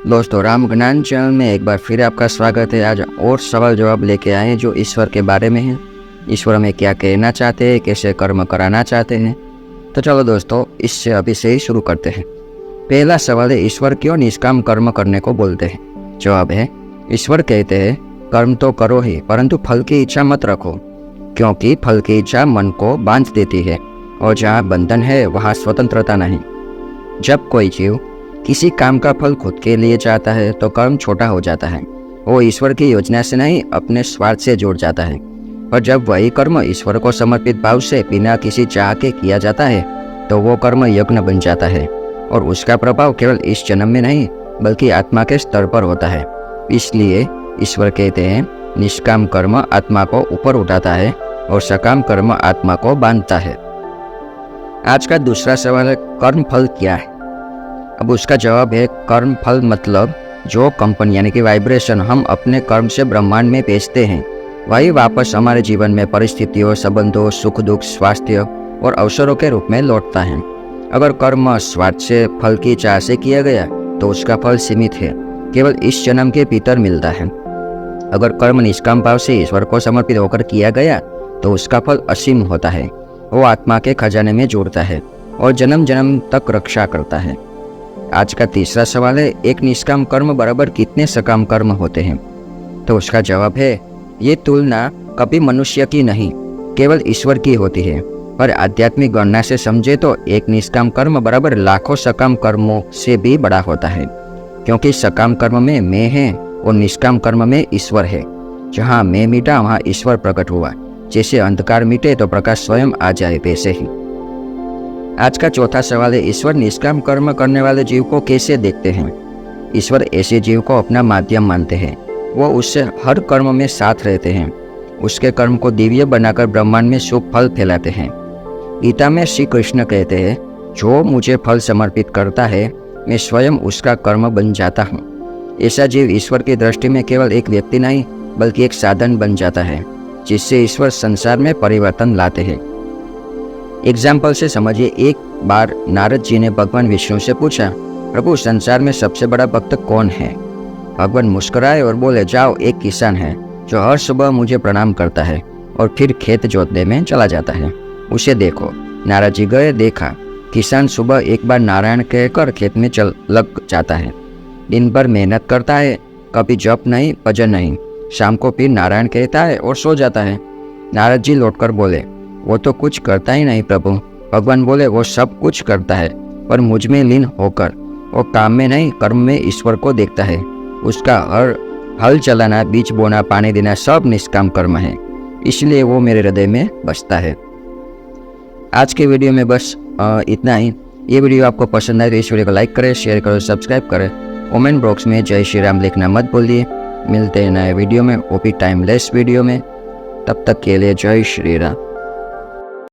दोस्तों, राम ज्ञान चैनल में एक बार फिर आपका स्वागत है। आज और सवाल जवाब लेके आए हैं जो ईश्वर के बारे में है। ईश्वर हमें क्या कहना चाहते हैं, कैसे कर्म कराना चाहते हैं। तो चलो दोस्तों, इससे अभी से ही शुरू करते हैं। पहला सवाल है, ईश्वर क्यों निष्काम कर्म करने को बोलते हैं। जवाब है, ईश्वर कहते हैं कर्म तो करो ही, परंतु फल की इच्छा मत रखो, क्योंकि फल की इच्छा मन को बांध देती है और जहाँ बंधन है वहाँ स्वतंत्रता नहीं। जब कोई जीव किसी काम का फल खुद के लिए चाहता है तो कर्म छोटा हो जाता है। वो ईश्वर की योजना से नहीं, अपने स्वार्थ से जुड़ जाता है। और जब वही कर्म ईश्वर को समर्पित भाव से बिना किसी चाह के किया जाता है तो वो कर्म यज्ञ बन जाता है और उसका प्रभाव केवल इस जन्म में नहीं बल्कि आत्मा के स्तर पर होता है। इसलिए ईश्वर कहते हैं निष्काम कर्म आत्मा को ऊपर उठाता है और सकाम कर्म आत्मा को बांधता है। आज का दूसरा सवाल है, कर्म फल क्या है। अब उसका जवाब है, कर्म फल मतलब जो कंपन यानी कि वाइब्रेशन हम अपने कर्म से ब्रह्मांड में भेजते हैं वही वापस हमारे जीवन में परिस्थितियों, संबंधों, सुख दुख, स्वास्थ्य और अवसरों के रूप में लौटता है। अगर कर्म स्वार्थ से फल की चाह से किया गया तो उसका फल सीमित है, केवल इस जन्म के भीतर मिलता है। अगर कर्म निष्काम भाव से ईश्वर को समर्पित होकर किया गया तो उसका फल असीम होता है। वो आत्मा के खजाने में जोड़ता है और जन्म जन्म तक रक्षा करता है। आज का तीसरा सवाल है, एक निष्काम कर्म बराबर कितने सकाम कर्म होते हैं। तो उसका जवाब है, ये तुलना कभी मनुष्य की नहीं, केवल ईश्वर की होती है। और आध्यात्मिक गणना से समझे तो एक निष्काम कर्म बराबर लाखों सकाम कर्मों से भी बड़ा होता है, क्योंकि सकाम कर्म में मैं है और निष्काम कर्म में ईश्वर है। जहाँ मैं मिटा वहाँ ईश्वर प्रकट हुआ। जैसे अंधकार मिटे तो प्रकाश स्वयं आ जाए, वैसे ही। आज का चौथा सवाल है, ईश्वर निष्काम कर्म करने वाले जीव को कैसे देखते हैं। ईश्वर ऐसे जीव को अपना माध्यम मानते हैं। वो उससे हर कर्म में साथ रहते हैं। उसके कर्म को दिव्य बनाकर ब्रह्मांड में शुभ फल फैलाते हैं। गीता में श्री कृष्ण कहते हैं, जो मुझे फल समर्पित करता है मैं स्वयं उसका कर्म बन जाता हूँ। ऐसा जीव ईश्वर की दृष्टि में केवल एक व्यक्ति नहीं बल्कि एक साधन बन जाता है, जिससे ईश्वर संसार में परिवर्तन लाते हैं। एग्जाम्पल से समझिए, एक बार नारद जी ने भगवान विष्णु से पूछा, प्रभु संसार में सबसे बड़ा भक्त कौन है। भगवान मुस्कुराए और बोले, जाओ, एक किसान है जो हर सुबह मुझे प्रणाम करता है और फिर खेत जोतने में चला जाता है, उसे देखो। नारद जी गए, देखा किसान सुबह एक बार नारायण कहकर खेत में लग जाता है। दिन भर मेहनत करता है, कभी जप नहीं, भजन नहीं। शाम को फिर नारायण कहता है और सो जाता है। नारद जी लौटकर बोले, वो तो कुछ करता ही नहीं प्रभु। भगवान बोले, वो सब कुछ करता है पर मुझ में लीन होकर। वो काम में नहीं, कर्म में ईश्वर को देखता है। उसका हल चलाना, बीज बोना, पानी देना सब निष्काम कर्म है, इसलिए वो मेरे हृदय में बसता है। आज के वीडियो में बस इतना ही। ये वीडियो आपको पसंद आए तो इस वीडियो को लाइक करें, शेयर करो, सब्सक्राइब करें। कमेंट बॉक्स में जय श्री राम लिखना मत भूलिए। मिलते हैं नए वीडियो में, वो भी टाइमलेस वीडियो में। तब तक के लिए जय श्री राम।